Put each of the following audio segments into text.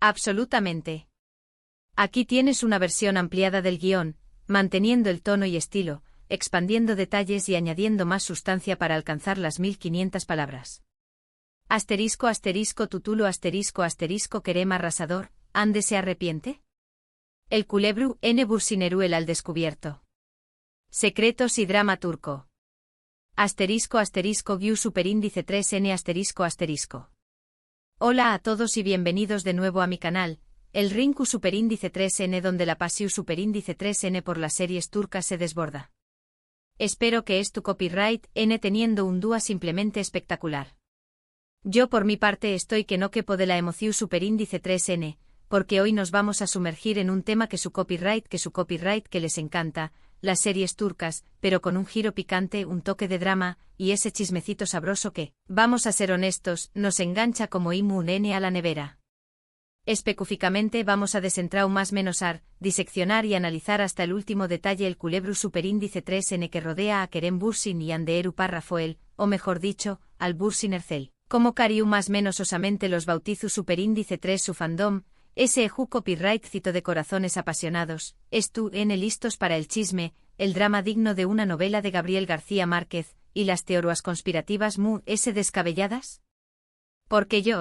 Absolutamente. Aquí tienes una versión ampliada del guión, manteniendo el tono y estilo, expandiendo detalles y añadiendo más sustancia para alcanzar las 1500 palabras. Asterisco asterisco tutulo asterisco asterisco querem arrasador, ¿ande se arrepiente? El culebru n bursineruel al descubierto. Secretos y drama turco. Asterisco asterisco guiu superíndice 3n asterisco asterisco. Hola a todos y bienvenidos de nuevo a mi canal, el Rinku superíndice 3n, donde la pasión superíndice 3n por las series turcas se desborda. Espero que es tu copyright n teniendo un dúa simplemente espectacular. Yo por mi parte estoy que no quepo de la emoción superíndice 3n, porque hoy nos vamos a sumergir en un tema que su copyright que les encanta, las series turcas, pero con un giro picante, un toque de drama, y ese chismecito sabroso que, vamos a ser honestos, nos engancha como un n a la nevera. Específicamente vamos a desentrar más menosar, diseccionar y analizar hasta el último detalle el culebru superíndice 3n que rodea a Kerem Bürsin y Anderu Parrafoel, o mejor dicho, al Bürsin Ercel. Como cariu más menos osamente los bautizu superíndice 3 su fandom, ese eju copyright cito de corazones apasionados, estu n listos para el chisme, el drama digno de una novela de Gabriel García Márquez, y las teorías conspirativas descabelladas? Porque yo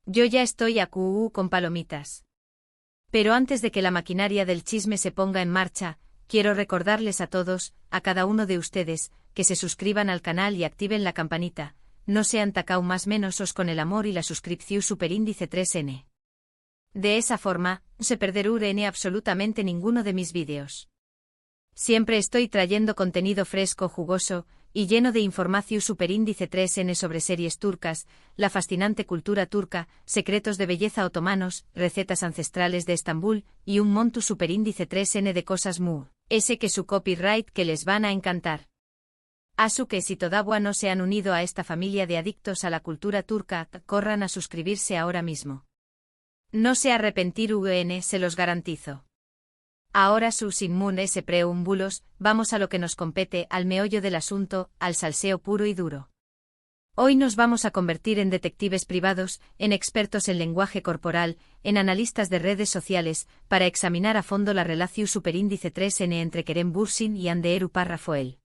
ya estoy a con palomitas. Pero antes de que la maquinaria del chisme se ponga en marcha, quiero recordarles a todos, a cada uno de ustedes, que se suscriban al canal y activen la campanita, no sean tacau más menosos con el amor y la suscripción superíndice 3n. De esa forma, no se perderán absolutamente ninguno de mis vídeos. Siempre estoy trayendo contenido fresco, jugoso, y lleno de información superíndice 3n sobre series turcas, la fascinante cultura turca, secretos de belleza otomanos, recetas ancestrales de Estambul, y un montu superíndice 3n de cosas ese que su copyright que les van a encantar. Asu que si todavía no se han unido a esta familia de adictos a la cultura turca, corran a suscribirse ahora mismo. No se arrepentirán, se los garantizo. Ahora sus inmunes preúmbulos, vamos a lo que nos compete, al meollo del asunto, al salseo puro y duro. Hoy nos vamos a convertir en detectives privados, en expertos en lenguaje corporal, en analistas de redes sociales, para examinar a fondo la relación superíndice 3n entre Kerem Bürsin y Anderu Parrafoel.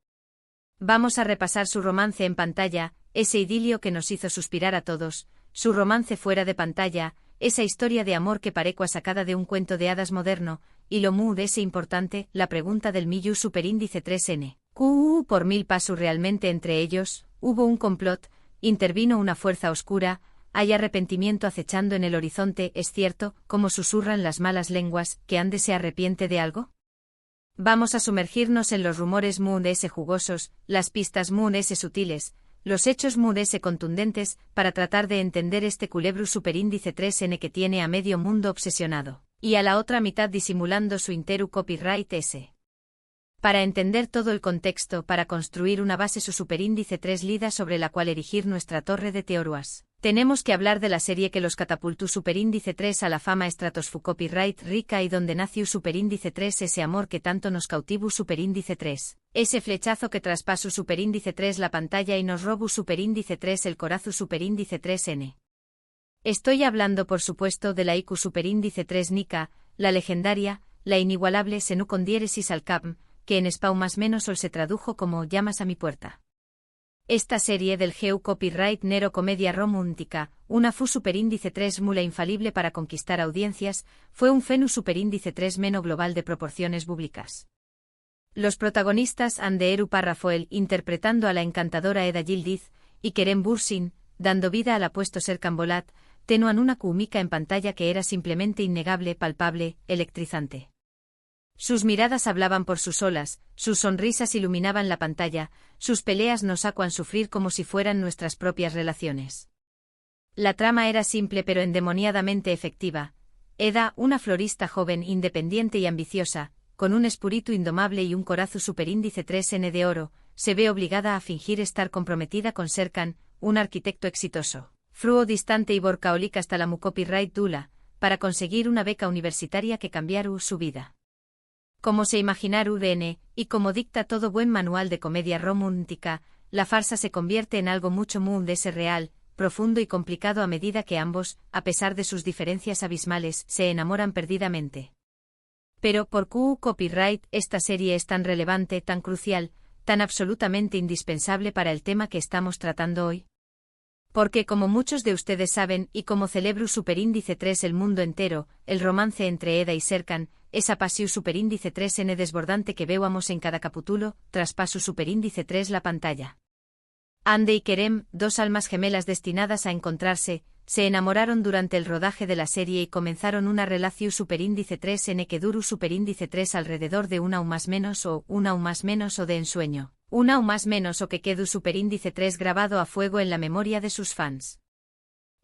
Vamos a repasar su romance en pantalla, ese idilio que nos hizo suspirar a todos, su romance fuera de pantalla, esa historia de amor que parecua sacada de un cuento de hadas moderno, y lo ese importante, la pregunta del millu superíndice 3n. Por mil pasos realmente entre ellos, hubo un complot, intervino una fuerza oscura, hay arrepentimiento acechando en el horizonte, es cierto, como susurran las malas lenguas, que Ande se arrepiente de algo. Vamos a sumergirnos en los rumores ese jugosos, las pistas ese sutiles, los hechos ese contundentes, para tratar de entender este culebru superíndice 3n que tiene a medio mundo obsesionado, y a la otra mitad disimulando su interu copyright ese. Para entender todo el contexto, para construir una base su superíndice 3 lida sobre la cual erigir nuestra torre de teorías, tenemos que hablar de la serie que los catapultó superíndice 3 a la fama estratosfu copyright rica y donde nació superíndice 3 ese amor que tanto nos cautivu superíndice 3, ese flechazo que traspasó superíndice 3 la pantalla y nos robó superíndice 3 el corazu superíndice 3n. Estoy hablando por supuesto de la IQ superíndice 3 Nika, la legendaria, la inigualable Senu con diéresis al capm, que en Spau más menos se tradujo como llamas a mi puerta. Esta serie del Geu copyright nero comedia romántica, una fu superíndice 3 mula infalible para conquistar audiencias, fue un fenu superíndice 3 meno global de proporciones bíblicas. Los protagonistas Anderu Parrafoel interpretando a la encantadora Eda Yildiz, y Kerem Bürsin, dando vida al apuesto Serkan Bolat, tenuan una química en pantalla que era simplemente innegable, palpable, electrizante. Sus miradas hablaban por sus solas, sus sonrisas iluminaban la pantalla, sus peleas nos hacían sufrir como si fueran nuestras propias relaciones. La trama era simple pero endemoniadamente efectiva. Eda, una florista joven, independiente y ambiciosa, con un espíritu indomable y un corazu superíndice 3n de oro, se ve obligada a fingir estar comprometida con Serkan, un arquitecto exitoso, fruo distante y borcaolic hasta la mu copyright dula, para conseguir una beca universitaria que cambiaru su vida. Como se imaginaru UDN, y como dicta todo buen manual de comedia romántica, la farsa se convierte en algo mucho real, profundo y complicado a medida que ambos, a pesar de sus diferencias abismales, se enamoran perdidamente. Pero por Q Copyright esta serie es tan relevante, tan crucial, tan absolutamente indispensable para el tema que estamos tratando hoy. Porque como muchos de ustedes saben, y como celebru superíndice 3 el mundo entero, el romance entre Eda y Serkan, esa pasión superíndice 3n desbordante que veuamos en cada capítulo, traspaso superíndice 3 la pantalla. Ande y Kerem, dos almas gemelas destinadas a encontrarse, se enamoraron durante el rodaje de la serie y comenzaron una relación superíndice 3n que duru superíndice 3 alrededor de una o más menos o de ensueño, una o más menos o que quedu superíndice 3 grabado a fuego en la memoria de sus fans.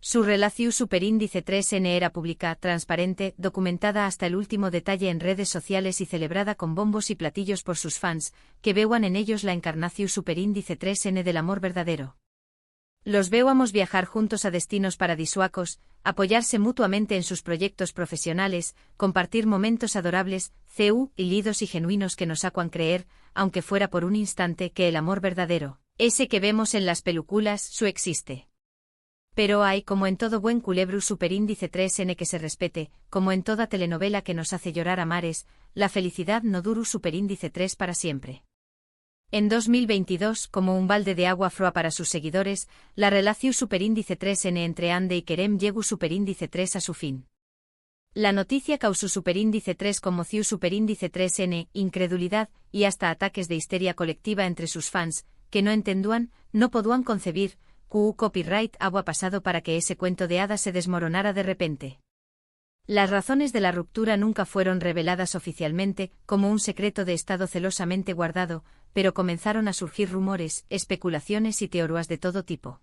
Su relación superíndice 3n era pública, transparente, documentada hasta el último detalle en redes sociales y celebrada con bombos y platillos por sus fans, que vean en ellos la encarnación superíndice 3n del amor verdadero. Los veamos viajar juntos a destinos paradisuacos, apoyarse mutuamente en sus proyectos profesionales, compartir momentos adorables, lidos y genuinos que nos hagan creer, aunque fuera por un instante, que el amor verdadero, ese que vemos en las películas, su existe. Pero hay, como en todo buen culebru superíndice 3n que se respete, como en toda telenovela que nos hace llorar a mares, la felicidad no duru superíndice 3 para siempre. En 2022, como un balde de agua froa para sus seguidores, la relación superíndice 3n entre Ande y Kerem llegó superíndice 3 a su fin. La noticia causó superíndice 3 conmoción superíndice 3n, incredulidad, y hasta ataques de histeria colectiva entre sus fans, que no entendúan, no podían concebir, Q Copyright había pasado para que ese cuento de hadas se desmoronara de repente. Las razones de la ruptura nunca fueron reveladas oficialmente, como un secreto de estado celosamente guardado, pero comenzaron a surgir rumores, especulaciones y teorías de todo tipo.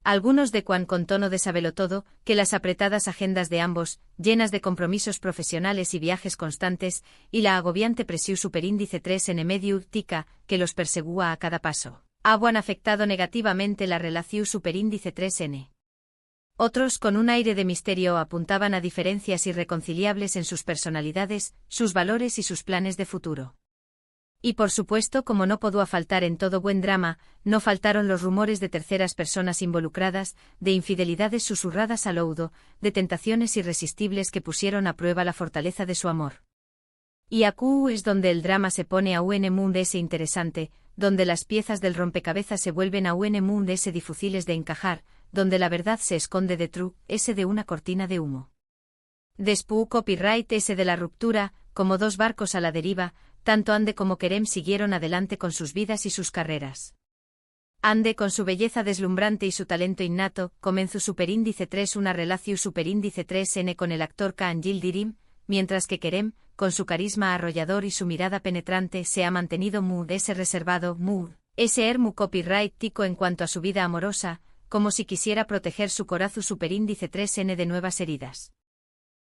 Algunos de cuan con tono de sabelotodo, que las apretadas agendas de ambos, llenas de compromisos profesionales y viajes constantes, y la agobiante presión superíndice 3n medio tica, que los persegúa a cada paso, habían afectado negativamente la relación superíndice 3n. Otros, con un aire de misterio, apuntaban a diferencias irreconciliables en sus personalidades, sus valores y sus planes de futuro. Y por supuesto, como no podía faltar en todo buen drama, no faltaron los rumores de terceras personas involucradas, de infidelidades susurradas al oído, de tentaciones irresistibles que pusieron a prueba la fortaleza de su amor. Y aquí es donde el drama se pone a un mundo ese interesante, donde las piezas del rompecabezas se vuelven a un mundo ese difíciles de encajar, donde la verdad se esconde ese de una cortina de humo. Después Copyright ese de la ruptura, como dos barcos a la deriva, tanto Ande como Kerem siguieron adelante con sus vidas y sus carreras. Ande, con su belleza deslumbrante y su talento innato, comenzó superíndice 3 una relación superíndice 3n con el actor Kaan Yildirim, mientras que Kerem, con su carisma arrollador y su mirada penetrante, se ha mantenido ese reservado, ese hermu copyright tico en cuanto a su vida amorosa, como si quisiera proteger su corazón superíndice 3n de nuevas heridas.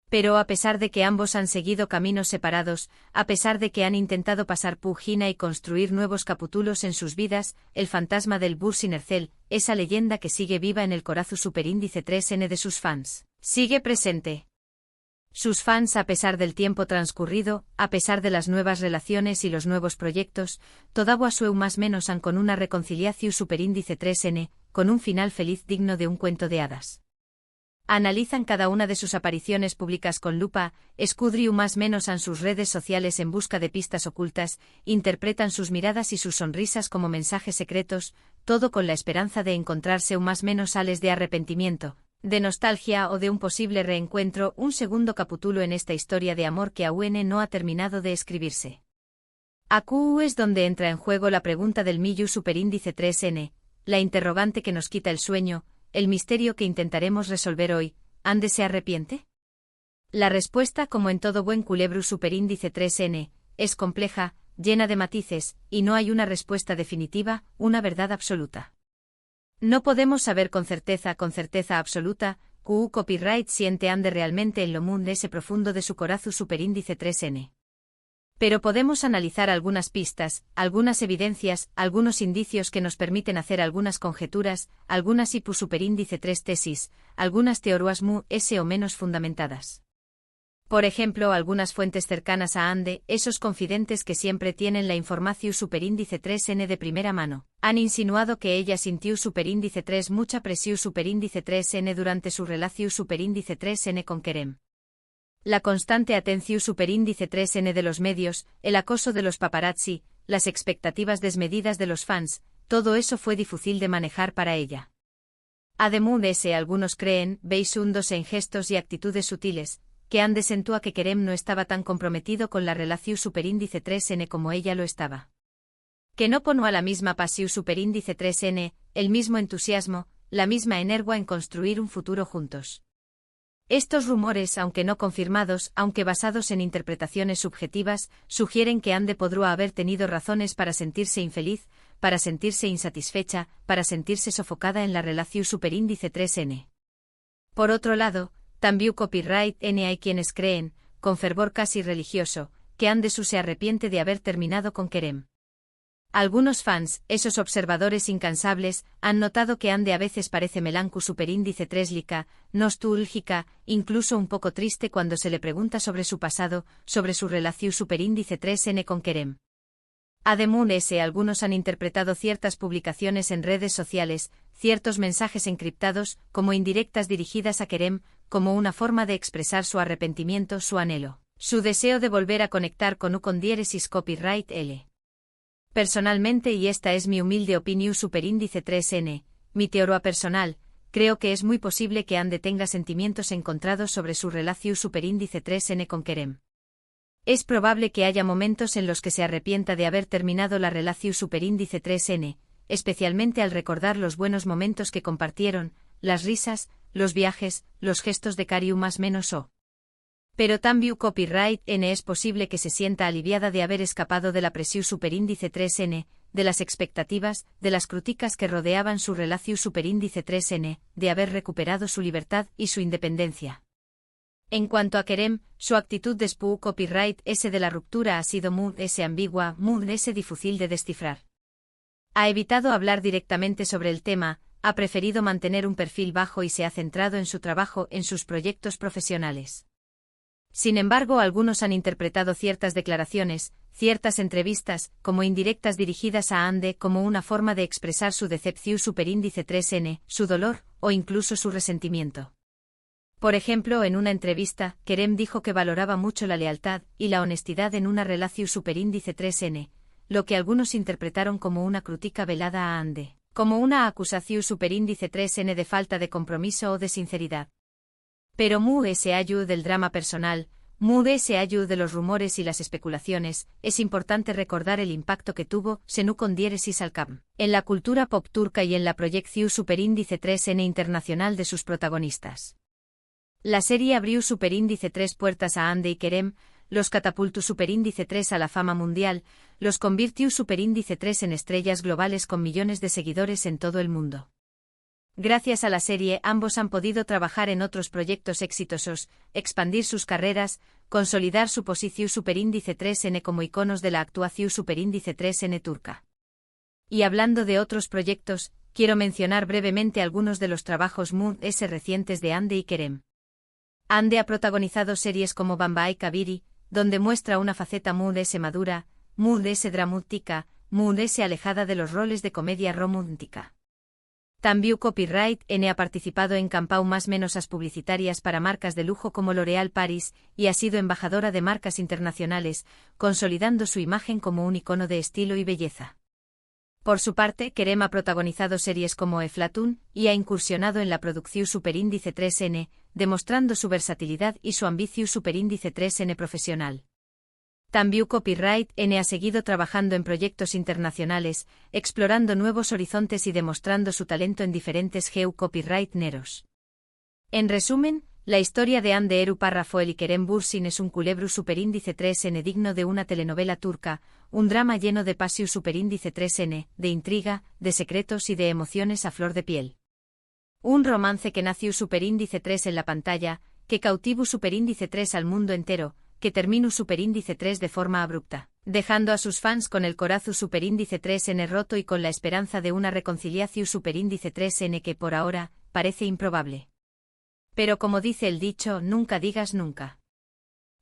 Pero a pesar de que ambos han seguido caminos separados, a pesar de que han intentado pasar pugina y construir nuevos capítulos en sus vidas, el fantasma del Bursinercel, esa leyenda que sigue viva en el corazón superíndice 3n de sus fans, sigue presente. Sus fans, a pesar del tiempo transcurrido, a pesar de las nuevas relaciones y los nuevos proyectos, todavía su más menos han con una reconciliación superíndice 3n, con un final feliz digno de un cuento de hadas. Analizan cada una de sus apariciones públicas con lupa, escudriu más menos en sus redes sociales en busca de pistas ocultas, interpretan sus miradas y sus sonrisas como mensajes secretos, todo con la esperanza de encontrarse un más menos ales de arrepentimiento, de nostalgia o de un posible reencuentro, un segundo capítulo en esta historia de amor que aún no ha terminado de escribirse. Aquí es donde entra en juego la pregunta del millu superíndice 3n, la interrogante que nos quita el sueño, el misterio que intentaremos resolver hoy. ¿Ande se arrepiente? La respuesta, como en todo buen culebru superíndice 3n, es compleja, llena de matices, y no hay una respuesta definitiva, una verdad absoluta. No podemos saber con certeza absoluta, Q Copyright siente Ande realmente en lo mundo ese profundo de su corazón superíndice 3n. Pero podemos analizar algunas pistas, algunas evidencias, algunos indicios que nos permiten hacer algunas conjeturas, algunas hipu superíndice 3 tesis, algunas teorías ese o menos fundamentadas. Por ejemplo, algunas fuentes cercanas a Ande, esos confidentes que siempre tienen la información superíndice 3n de primera mano, han insinuado que ella sintió superíndice 3 mucha presión superíndice 3n durante su relación superíndice 3n con Kerem. La constante atención superíndice 3n de los medios, el acoso de los paparazzi, las expectativas desmedidas de los fans, todo eso fue difícil de manejar para ella. Además, algunos creen, veis hundos en gestos y actitudes sutiles, que Ande sentúa que Kerem no estaba tan comprometido con la relación superíndice 3n como ella lo estaba. Que no ponó a la misma pasión superíndice 3n, el mismo entusiasmo, la misma energía en construir un futuro juntos. Estos rumores, aunque no confirmados, aunque basados en interpretaciones subjetivas, sugieren que Ande podría haber tenido razones para sentirse infeliz, para sentirse insatisfecha, para sentirse sofocada en la relación superíndice 3n. Por otro lado, también copyright n hay quienes creen, con fervor casi religioso, que Ande se arrepiente de haber terminado con Kerem. Algunos fans, esos observadores incansables, han notado que Ande a veces parece melancu superíndice 3lica, nostúlgica, incluso un poco triste cuando se le pregunta sobre su pasado, sobre su relación superíndice 3n con Kerem. Además, algunos han interpretado ciertas publicaciones en redes sociales, ciertos mensajes encriptados, como indirectas dirigidas a Kerem, como una forma de expresar su arrepentimiento, su anhelo, su deseo de volver a conectar con diéresis copyright L. Personalmente, y esta es mi humilde opinión superíndice 3n, mi teoría personal, creo que es muy posible que Ande tenga sentimientos encontrados sobre su relación superíndice 3n con Kerem. Es probable que haya momentos en los que se arrepienta de haber terminado la relación superíndice 3n, especialmente al recordar los buenos momentos que compartieron, las risas, los viajes, los gestos de cariño más menos o. Pero también copyright n es posible que se sienta aliviada de haber escapado de la presión superíndice 3n, de las expectativas, de las críticas que rodeaban su relación superíndice 3n, de haber recuperado su libertad y su independencia. En cuanto a Kerem, su actitud después copyright s de la ruptura ha sido muy ambigua, muy difícil de descifrar. Ha evitado hablar directamente sobre el tema, ha preferido mantener un perfil bajo y se ha centrado en su trabajo, en sus proyectos profesionales. Sin embargo, algunos han interpretado ciertas declaraciones, ciertas entrevistas, como indirectas dirigidas a Ande como una forma de expresar su decepción superíndice 3n, su dolor, o incluso su resentimiento. Por ejemplo, en una entrevista, Kerem dijo que valoraba mucho la lealtad y la honestidad en una relación superíndice 3n, lo que algunos interpretaron como una crítica velada a Ande, como una acusación superíndice 3n de falta de compromiso o de sinceridad. Pero del drama personal, de los rumores y las especulaciones, es importante recordar el impacto que tuvo Senu con diéresis Alcam en la cultura pop turca y en la proyección superíndice 3n internacional de sus protagonistas. La serie abrió superíndice 3 puertas a Ande y Kerem, los catapultó superíndice 3 a la fama mundial, los convirtió superíndice 3 en estrellas globales con millones de seguidores en todo el mundo. Gracias a la serie, ambos han podido trabajar en otros proyectos exitosos, expandir sus carreras, consolidar su posición superíndice 3n como iconos de la actuación superíndice 3n turca. Y hablando de otros proyectos, quiero mencionar brevemente algunos de los trabajos recientes de Ande y Kerem. Ande ha protagonizado series como Bambai Kabiri, donde muestra una faceta madura, dramática, alejada de los roles de comedia romántica. También Copyright N ha participado en campañas menos publicitarias para marcas de lujo como L'Oréal Paris y ha sido embajadora de marcas internacionales, consolidando su imagen como un icono de estilo y belleza. Por su parte, Kerem ha protagonizado series como Eflatun y ha incursionado en la producción superíndice 3n, demostrando su versatilidad y su ambición superíndice 3n profesional. También Copyright N ha seguido trabajando en proyectos internacionales, explorando nuevos horizontes y demostrando su talento en diferentes copyright neros. En resumen, la historia de Ande Eru Parrafoel y Kerem Bürsin es un culebro superíndice 3n digno de una telenovela turca, un drama lleno de pasión superíndice 3n, de intriga, de secretos y de emociones a flor de piel. Un romance que nació superíndice 3 en la pantalla, que cautivo superíndice 3 al mundo entero, que terminó superíndice 3 de forma abrupta, dejando a sus fans con el corazón superíndice 3n roto y con la esperanza de una reconciliación superíndice 3n que por ahora parece improbable. Pero como dice el dicho, nunca digas nunca.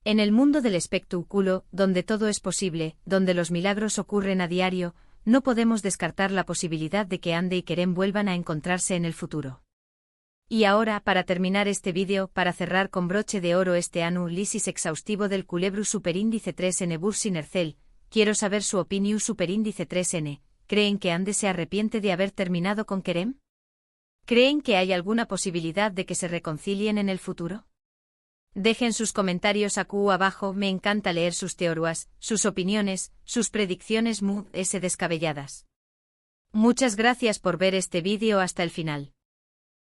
En el mundo del espectáculo, donde todo es posible, donde los milagros ocurren a diario, no podemos descartar la posibilidad de que Ande y Kerem vuelvan a encontrarse en el futuro. Y ahora, para terminar este vídeo, para cerrar con broche de oro este análisis exhaustivo del Culebru Superíndice 3N Bursinercel, quiero saber su opinión Superíndice 3N. ¿Creen que Ande se arrepiente de haber terminado con Kerem? ¿Creen que hay alguna posibilidad de que se reconcilien en el futuro? Dejen sus comentarios aquí abajo, me encanta leer sus teorías, sus opiniones, sus predicciones descabelladas. Muchas gracias por ver este vídeo hasta el final.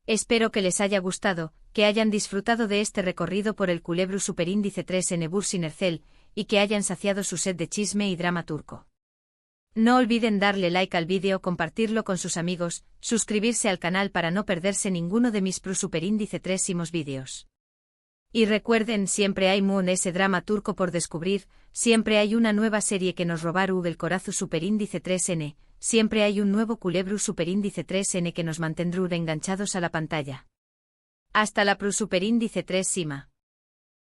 Espero que les haya gustado, que hayan disfrutado de este recorrido por el Culebru Superíndice 3N Bursinercel, y que hayan saciado su sed de chisme y drama turco. No olviden darle like al vídeo, compartirlo con sus amigos, suscribirse al canal para no perderse ninguno de mis Superíndice 3 vídeos. Y recuerden, siempre hay ese drama turco por descubrir, siempre hay una nueva serie que nos robar el corazón Superíndice 3N, siempre hay un nuevo Culebru Superíndice 3N que nos mantendrá enganchados a la pantalla. Hasta la Superíndice 3 Sima.